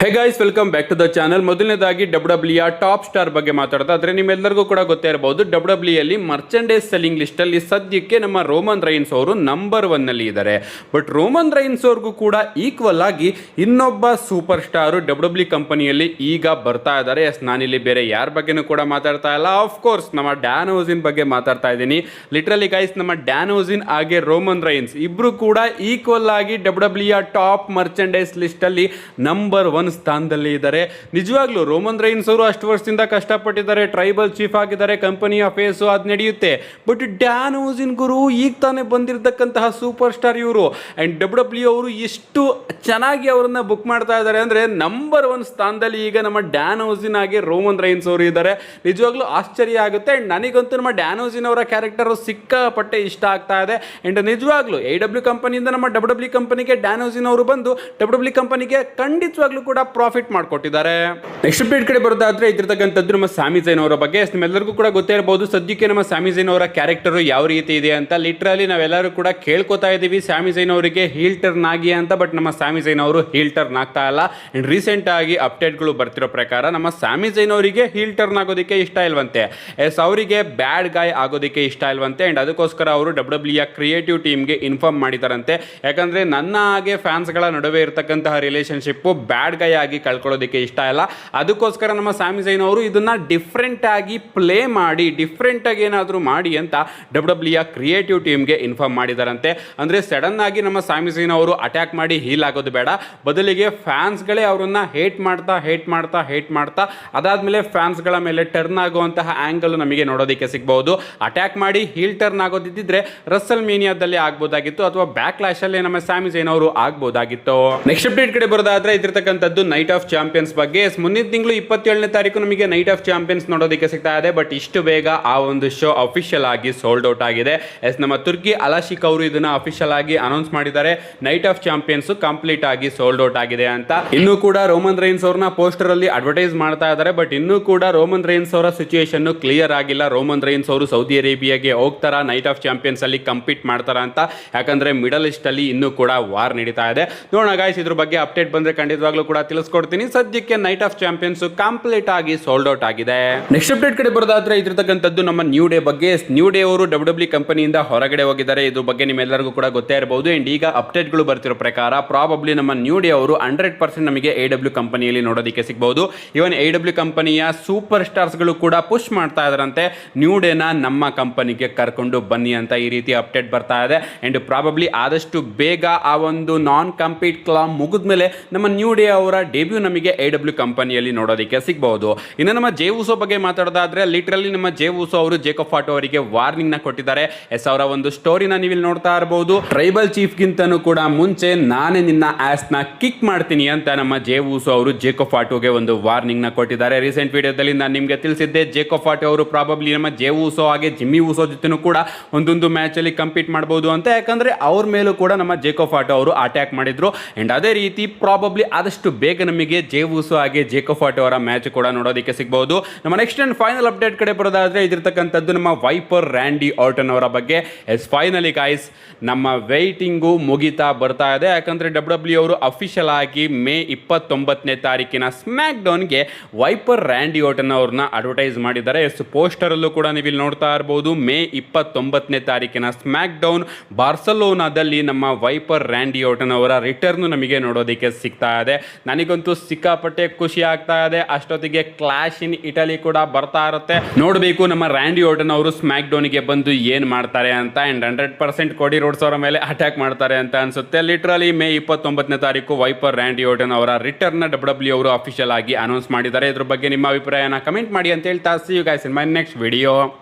Hey guys, welcome back to the channel. ಮೊದಲನೇದಾಗಿ W top star ಬಗ್ಗೆ ಮಾತಾಡೋದಾದ್ರೆ ನಿಮ್ಮೆಲ್ಲರಿಗೂ ಕೂಡ ಗೊತ್ತೇ ಇರಬಹುದು, ಡಬ್ಲ್ಯೂ ಮರ್ಚೆಂಡೈಸ್ ಸೆಲ್ಲಿಂಗ್ ಲಿಸ್ಟ್ ಅಲ್ಲಿ ಸದ್ಯಕ್ಕೆ ನಮ್ಮ ರೋಮನ್ ರೈನ್ಸ್ ಅವರು ನಂಬರ್ 1 ಅಲ್ಲಿ ಇದ್ದಾರೆ. ಬಟ್ ರೋಮನ್ ರೈನ್ಸ್ ಅವ್ರಿಗೂ ಕೂಡ ಈಕ್ವಲ್ ಆಗಿ ಇನ್ನೊಬ್ಬ ಸೂಪರ್ ಸ್ಟಾರ್ ಡಬ್ಲ್ಯೂ ಕಂಪನಿಯಲ್ಲಿ ಈಗ ಬರ್ತಾ ಇದ್ದಾರೆ. ನಾನಿಲ್ಲಿ ಬೇರೆ ಯಾರ ಬಗ್ಗೆನೂ ಕೂಡ ಮಾತಾಡ್ತಾ ಇಲ್ಲ, ಆಫ್ ಕೋರ್ಸ್ ನಮ್ಮ ಡ್ಯಾನ್ ಓಸಿನ್ ಬಗ್ಗೆ ಮಾತಾಡ್ತಾ ಇದ್ದೀನಿ. ಲಿಟ್ರಲಿ ಗೈಸ್, ನಮ್ಮ ಡ್ಯಾನ್ ಓಸಿನ್ ಹಾಗೆ ರೋಮನ್ ರೈನ್ಸ್ ಇಬ್ರು ಕೂಡ ಈಕ್ವಲ್ ಆಗಿ ಡಬ್ಲ್ಯೂ ಟಾಪ್ ಮರ್ಚೆಂಡೈಸ್ ಲಿಸ್ಟ್ ಅಲ್ಲಿ ನಂಬರ್ 1 ಸ್ಥಾನದಲ್ಲಿ ಇದ್ದಾರೆ. ನಿಜವಾಗ್ಲೂ ರೋಮನ್ ರೈನ್ಸ್ ಅವರು ಅಷ್ಟು ವರ್ಷದಿಂದ ಕಷ್ಟಪಟ್ಟಿದ್ದಾರೆ, ಟ್ರೈಬಲ್ ಚೀಫ್ ಆಗಿದ್ದಾರೆ, ಕಂಪನಿಯ ಫೇಸು, ಅದು ನಡೆಯುತ್ತೆ. ಬಟ್ ಡ್ಯಾನ್ ಓಸಿನ್ ಗುರು ಈಗ ತಾನೇ ಬಂದಿರತಕ್ಕಂತಹ ಸೂಪರ್ ಸ್ಟಾರ್ ಇವರು. ಅಂಡ್ ಡಬ್ಲ್ಯೂ ಅವರು ಎಷ್ಟು ಚೆನ್ನಾಗಿ ಅವರನ್ನ ಬುಕ್ ಮಾಡ್ತಾ ಇದ್ದಾರೆ ಅಂದ್ರೆ ನಂಬರ್ 1 ಸ್ಥಾನದಲ್ಲಿ ಈಗ ನಮ್ಮ ಡ್ಯಾನ್ ಓಸಿನ್ ಆಗಿ ರೋಮನ್ ರೈನ್ಸ್ ಅವರು ಇದ್ದಾರೆ. ನಿಜವಾಗ್ಲೂ ಆಶ್ಚರ್ಯ ಆಗುತ್ತೆ. ಅಂಡ್ ನನಗಂತೂ ನಮ್ಮ ಡ್ಯಾನ್ ಓಸಿನ್ ಅವರ ಕ್ಯಾರೆಕ್ಟರ್ ಸಿಕ್ಕಾಪಟ್ಟೆ ಇಷ್ಟ ಆಗ್ತಾ ಇದೆ. ಅಂಡ್ ನಿಜವಾಗ್ಲೂ AEW ಕಂಪನಿಯಿಂದ ನಮ್ಮ ಡಬ್ಲ್ಯೂ ಕಂಪನಿಗೆ ಡ್ಯಾನ್ ಓಸಿನ್ ಅವರು ಬಂದು ಡಬ್ಲ್ಯೂ ಕಂಪನಿಗೆ ಖಂಡಿತವಾಗ್ಲೂ ಕೂಡ ಪ್ರಾಫಿಟ್ ಮಾಡಿಕೊಟ್ಟಿದ್ದಾರೆ. ನೆಕ್ಸ್ಟ್ ಅಪ್ಡೇಟ್ ಕಡೆ ಬರೋದಾದ್ರೆ ಇದ್ರತಕ್ಕಂಥದ್ದು ನಮ್ಮ ಸ್ಯಾಮಿ ಝೈನ್ ಅವರ ಬಗ್ಗೆ. ನಿಮ್ಮೆಲ್ಲರಿಗೂ ಕೂಡ ಗೊತ್ತೇ ಇರಬಹುದು, ಸದ್ಯಕ್ಕೆ ನಮ್ಮ ಸ್ಯಾಮಿ ಝೈನ್ ಅವರ ಕ್ಯಾರೆಕ್ಟರ್ ಯಾವ ರೀತಿ ಇದೆ ಅಂತ. ಲಿಟ್ರಲಿ ನಾವೆಲ್ಲರೂ ಕೂಡ ಕೇಳ್ಕೊತಾ ಇದೀವಿ ಸ್ಯಾಮಿ ಝೈನ್ ಅವರಿಗೆ ಹೀಲ್ ಟರ್ನ್ ಆಗಿ ಅಂತ. ಬಟ್ ನಮ್ಮ ಸ್ಯಾಮಿ ಝೈನ್ ಅವರು ಹೀಲ್ ಟರ್ನ್ ಆಗ್ತಾ ಇಲ್ಲ. ಅಂಡ್ ರೀಸೆಂಟ್ ಆಗಿ ಅಪ್ಡೇಟ್ಗಳು ಬರ್ತಿರೋ ಪ್ರಕಾರ ನಮ್ಮ ಸ್ಯಾಮಿ ಝೈನ್ ಅವರಿಗೆ ಹೀಲ್ ಟರ್ನ್ ಆಗೋದಕ್ಕೆ ಇಷ್ಟ ಇಲ್ವಂತೆ. ಅವರಿಗೆ ಬ್ಯಾಡ್ ಗಾಯ್ ಆಗೋದಕ್ಕೆ ಇಷ್ಟ ಇಲ್ವಂತೆ. ಅಂಡ್ ಅದಕ್ಕೋಸ್ಕರ ಅವರು ಡಬ್ಲ್ಯೂ ಕ್ರಿಯೇಟಿವ್ ಟೀಮ್ಗೆ ಇನ್ಫಾರ್ಮ್ ಮಾಡಿದಾರಂತೆ. ಯಾಕಂದ್ರೆ ನನ್ನ ಹಾಗೆ ಫ್ಯಾನ್ಸ್ಗಳ ನಡುವೆ ಇರತಕ್ಕಂತಹ ರಿಲೇಶನ್ಶಿಪ್ ಬ್ಯಾಡ್ ಗೈ ಆಗಿ ಕಳ್ಕೊಳ್ಳೋದಕ್ಕೆ ಇಷ್ಟ ಇಲ್ಲ. ಅದಕ್ಕೋಸ್ಕರ ನಮ್ಮ ಸ್ಯಾಮಿ ಝೈನ್ ಅವರು ಇದನ್ನ ಡಿಫ್ರೆಂಟ್ ಆಗಿ ಪ್ಲೇ ಮಾಡಿ, ಡಿಫ್ರೆಂಟ್ ಆಗಿ ಏನಾದರೂ ಮಾಡಿ ಅಂತ ಡಬ್ಲ್ಯೂ ಕ್ರಿಯೇಟಿವ್ ಟೀಮ್ಗೆ ಇನ್ಫಾರ್ಮ್ ಮಾಡಿದಾರಂತೆ. ಅಂದ್ರೆ ಸಡನ್ ಆಗಿ ನಮ್ಮ ಸ್ಯಾಮಿ ಝೈನ್ ಅವರು ಅಟ್ಯಾಕ್ ಮಾಡಿ ಹೀಲ್ ಆಗೋದು ಬೇಡ, ಬದಲಿಗೆ ಫ್ಯಾನ್ಸ್ಗಳೇ ಅವರನ್ನ ಹೇಟ್ ಮಾಡ್ತಾ ಅದಾದ್ಮೇಲೆ ಫ್ಯಾನ್ಸ್ಗಳ ಮೇಲೆ ಟರ್ನ್ ಆಗುವಂತಹ ಆಂಗಲ್ ನಮಗೆ ನೋಡೋದಕ್ಕೆ ಸಿಗಬಹುದು. ಅಟ್ಯಾಕ್ ಮಾಡಿ ಹೀಲ್ ಟರ್ನ್ ಆಗೋದಿದ್ದರೆ ರಸಲ್ ಮೀನಿಯಾದಲ್ಲಿ ಆಗ್ಬೋದಾಗಿತ್ತು, ಅಥವಾ ಬ್ಯಾಕ್ ಕ್ಲಾಶ್ ಅಲ್ಲಿ ನಮ್ಮ ಸ್ಯಾಮಿ ಝೈನ್ ಅವರು ಆಗ್ಬೋದಾಗಿತ್ತು. ನೆಕ್ಸ್ಟ್ ಅಪ್ಡೇಟ್ ಕಡೆ ಬರೋದಾದ್ರೆ ಇದ್ರತಕ್ಕಂಥದ್ದು ನೈಟ್ ಆಫ್ ಚಾಂಪಿಯನ್ಸ್ ಬಗ್ಗೆ. ಮುಂದಿನ ತಿಂಗಳು 27ನೇ ತಾರೀಕು ನಮಗೆ ನೈಟ್ ಆಫ್ ಚಾಂಪಿಯನ್ಸ್ ನೋಡೋದಕ್ಕೆ ಸಿಗ್ತಾ ಇದೆ. ಬಟ್ ಇಷ್ಟು ಬೇಗ ಆ ಒಂದು ಶೋ ಅಫಿಷಿಯಲ್ ಆಗಿ ಸೋಲ್ಡ್ ಔಟ್ ಆಗಿದೆ. ನಮ್ಮ ತುರ್ಕಿ ಅಲಾಶಿಕ್ ಅವರು ಇದನ್ನ ಅಫಿಷಿಯಲ್ ಆಗಿ ಅನೌನ್ಸ್ ಮಾಡಿದ್ದಾರೆ, ನೈಟ್ ಆಫ್ ಚಾಂಪಿಯನ್ಸ್ ಕಂಪ್ಲೀಟ್ ಆಗಿ ಸೋಲ್ಡ್ ಔಟ್ ಆಗಿದೆ ಅಂತ. ಇನ್ನೂ ಕೂಡ ರೋಮನ್ ರೈನ್ಸ್ ಅವ್ರನ್ನ ಪೋಸ್ಟರ್ ಅಲ್ಲಿ ಅಡ್ವರ್ಟೈಸ್ ಮಾಡ್ತಾ ಇದ್ದಾರೆ. ಬಟ್ ಇನ್ನೂ ಕೂಡ ರೋಮನ್ ರೈನ್ಸ್ ಅವರ ಸಿಚುಯೇಷನ್ ಕ್ಲಿಯರ್ ಆಗಿಲ್ಲ. ರೋಮನ್ ರೈನ್ಸ್ ಅವರು ಸೌದಿ ಅರೇಬಿಯಾಗೆ ಹೋಗ್ತಾರ, ನೈಟ್ ಆಫ್ ಚಾಂಪಿಯನ್ಸ್ ಅಲ್ಲಿ ಕಂಪೀಟ್ ಮಾಡ್ತಾರ ಅಂತ. ಯಾಕಂದ್ರೆ ಮಿಡಲ್ ಈಸ್ಟ್ ಅಲ್ಲಿ ಇನ್ನೂ ಕೂಡ ವಾರ್ ನಡೀತಾ ಇದೆ. ನೋಡೋಣ ಗಾಯ್ಸ್, ಇದ್ರ ಬಗ್ಗೆ ಅಪ್ಡೇಟ್ ಬಂದ್ರೆ ಖಂಡಿತವಾಗ್ಲೂ ಕೂಡ ತಿಳಿಸ್ಕೊಡ್ತೀನಿ. ಸದ್ಯಕ್ಕೆ ನೈಟ್ ಆಫ್ ಚಾಂಪಿಯನ್ಸ್ ಕಂಪ್ಲೀಟ್ ಆಗಿ ಸೋಲ್ಡ್ ಔಟ್ ಆಗಿದೆ. ನೆಕ್ಸ್ಟ್ ಅಪ್ಡೇಟ್ ಕಡೆ ಬರೋದಾದ್ರೆ ಇದ್ರತಕ್ಕಂಥದ್ದು ನಮ್ಮ ನ್ಯೂ ಡೇ ಬಗ್ಗೆ. ನ್ಯೂ ಡೇ ಅವರು ಡಬ್ಲ್ಯೂ ಕಂಪನಿಯಿಂದ ಹೊರಗಡೆ ಹೋಗಿದ್ದಾರೆ. ಇದ್ರ ಬಗ್ಗೆ ನಿಮ್ಮೆಲ್ಲರಿಗೂ ಕೂಡ ಗೊತ್ತೇ ಇರಬಹುದು. ಅಂಡ್ ಈಗ ಅಪ್ಡೇಟ್ಗಳು ಬರ್ತಿರೋ ಪ್ರಕಾರ ಪ್ರಾಬಬ್ಲಿ ನಮ್ಮ ನ್ಯೂ ಡೇ ಅವರು 100% ನಮಗೆ AEW ಕಂಪನಿಯಲ್ಲಿ ನೋಡೋದಕ್ಕೆ ಸಿಗಬಹುದು. ಇವನ್ AEW ಕಂಪನಿಯ ಸೂಪರ್ ಸ್ಟಾರ್ಸ್ ಗಳು ಕೂಡ ಪುಷ್ ಮಾಡ್ತಾ ಇದಾರಂತೆ, ನ್ಯೂ ಡೇನ ನಮ್ಮ ಕಂಪನಿಗೆ ಕರ್ಕೊಂಡು ಬನ್ನಿ ಅಂತ. ಈ ರೀತಿ ಅಪ್ಡೇಟ್ ಬರ್ತಾ ಇದೆ. ಅಂಡ್ ಪ್ರಾಬಬ್ಲಿ ಆದಷ್ಟು ಬೇಗ ಆ ಒಂದು ನಾನ್ ಕಂಪೀಟ್ ಕ್ಲಾ ಮುಗಿದ್ಮೇಲೆ ನಮ್ಮ ನ್ಯೂ ಡೇ ಅವರ ಡೆಬ್ಯೂ ನಮಗೆ AEW ಕಂಪನಿಯಲ್ಲಿ ನೋಡೋದಕ್ಕೆ ಸಿಗಬಹುದು. ಇನ್ನು ನಮ್ಮ ಜೇ ಉಸೋ ಬಗ್ಗೆ ಮಾತಾಡೋದಾದ್ರೆ ಲಿಟ್ರಲಿ ನಮ್ಮ ಜೇ ಉಸೋ ಅವರು ಜೇಕೋಬ್ ಫಾಟೋ ಅವರಿಗೆ ವಾರ್ನಿಂಗ್ ನ ಕೊಟ್ಟಿದ್ದಾರೆ. ಅವರ ಒಂದು ಸ್ಟೋರಿನ ನೀವು ಇಲ್ಲಿ ನೋಡ್ತಾ ಇರಬಹುದು. ಟ್ರೈಬಲ್ ಚೀಫ್ ಗಿಂತನೂ ಕೂಡ ಮುಂಚೆ ನಾನೇ ನಿನ್ನ ಆಸ್ ನ ಕಿಕ್ ಮಾಡ್ತೀನಿ ಅಂತ ನಮ್ಮ ಜೇ ಉಸೋ ಅವರು ಜೇಕೋಬ್ ಫಾಟೋಗೆ ಒಂದು ವಾರ್ನಿಂಗ್ ನ ಕೊಟ್ಟಿದ್ದಾರೆ. ರೀಸೆಂಟ್ ವಿಡಿಯೋದಲ್ಲಿ ನಾನು ನಿಮಗೆ ತಿಳಿಸಿದ್ದೆ, ಜೇಕೋಬ್ ಫಾಟೋ ಅವರು ಪ್ರಾಬಬ್ಲಿ ನಮ್ಮ ಜೇ ಉಸೋ ಹಾಗೆ ಜಿಮ್ಮಿ ಉಸೋ ಜೊತೆನೂ ಕೂಡ ಒಂದೊಂದು ಮ್ಯಾಚ್ ಅಲ್ಲಿ ಕಂಪೀಟ್ ಮಾಡಬಹುದು ಅಂತ. ಯಾಕಂದ್ರೆ ಅವ್ರ ಮೇಲೂ ಕೂಡ ನಮ್ಮ ಜೇಕೋಬ್ ಫಾಟೋ ಅವರು ಅಟ್ಯಾಕ್ ಮಾಡಿದ್ರು. ಅಂಡ್ ಅದೇ ರೀತಿ ಪ್ರಾಬಬ್ಲಿ ಆದಷ್ಟು ಬೇಗ ನಮಗೆ ಜೇ ಉಸೋ ಹಾಗೆ ಜೇಕೋಬ್ ಫಾಟೋ ಅವರ ಮ್ಯಾಚ್ ಕೂಡ ನೋಡೋದಕ್ಕೆ ಸಿಗಬಹುದು. ನಮ್ಮ ನೆಕ್ಸ್ಟ್ ಅಂಡ್ ಫೈನಲ್ ಅಪ್ಡೇಟ್ ಕಡೆ ಬರೋದಾದ್ರೆ ಇದಿರ್ತಕ್ಕಂಥದ್ದು ನಮ್ಮ ವೈಪರ್ ರ್ಯಾಂಡಿ ಆರ್ಟನ್ ಅವರ ಬಗ್ಗೆ. ಫೈನಲಿ ಗೈಸ್, ನಮ್ಮ ವೇಟಿಂಗು ಮುಗಿತಾ ಬರ್ತಾ ಇದೆ. ಯಾಕಂದ್ರೆ ಡಬ್ಲ್ಯೂ ಅವರು ಅಫಿಷಿಯಲ್ ಆಗಿ ಮೇ 29ನೇ ತಾರೀಕಿನ ಸ್ಮ್ಯಾಕ್ ಡೌನ್ಗೆ ವೈಪರ್ ರ್ಯಾಂಡಿ ಆರ್ಟನ್ ಅವ್ರನ್ನ ಅಡ್ವರ್ಟೈಸ್ ಮಾಡಿದ್ದಾರೆ. ಪೋಸ್ಟರ್ ಅಲ್ಲೂ ಕೂಡ ನೀವು ಇಲ್ಲಿ ನೋಡ್ತಾ ಇರಬಹುದು, ಮೇ 29ನೇ ತಾರೀಕಿನ ಸ್ಮ್ಯಾಕ್ ಡೌನ್ ಬಾರ್ಸಲೋನಾದಲ್ಲಿ ನಮ್ಮ ವೈಪರ್ ರ್ಯಾಂಡಿ ಆರ್ಟನ್ ಅವರ ರಿಟರ್ನ್ ನಮಗೆ ನೋಡೋದಕ್ಕೆ ಸಿಗ್ತಾ ಇದೆ. ನನಗಂತೂ ಸಿಕ್ಕಾಪಟ್ಟೆ ಖುಷಿ ಆಗ್ತಾ ಇದೆ. ಅಷ್ಟೊತ್ತಿಗೆ ಕ್ಲಾಶ್ ಇನ್ ಇಟಲಿ ಕೂಡ ಬರ್ತಾ ಇರುತ್ತೆ. ನೋಡಬೇಕು ನಮ್ಮ ರ್ಯಾಂಡಿ ಆರ್ಟನ್ ಅವರು ಸ್ಮ್ಯಾಕ್ ಡೌನ್ಗೆ ಬಂದು ಏನ್ ಮಾಡ್ತಾರೆ ಅಂತ. ಅಂಡ್ 100% ಕೋಡಿ ರೋಡ್ಸ್ ಅವರ ಮೇಲೆ ಅಟ್ಯಾಕ್ ಮಾಡ್ತಾರೆ ಅಂತ ಅನ್ಸುತ್ತೆ. ಲಿಟ್ರಲಿ ಮೇ 29ನೇ ತಾರೀಕು ವೈಪರ್ ರ್ಯಾಂಡಿ ಆರ್ಟನ್ ಅವರ ರಿಟರ್ನ್ ಡಬ್ಲ್ಯೂ ಅವರು ಅಫಿಷಿಯಲ್ ಆಗಿ ಅನೌನ್ಸ್ ಮಾಡಿದ್ದಾರೆ. ಇದ್ರ ಬಗ್ಗೆ ನಿಮ್ಮ ಅಭಿಪ್ರಾಯನ ಕಮೆಂಟ್ ಮಾಡಿ ಅಂತ ಹೇಳ್ತಾ, see you guys in my next video.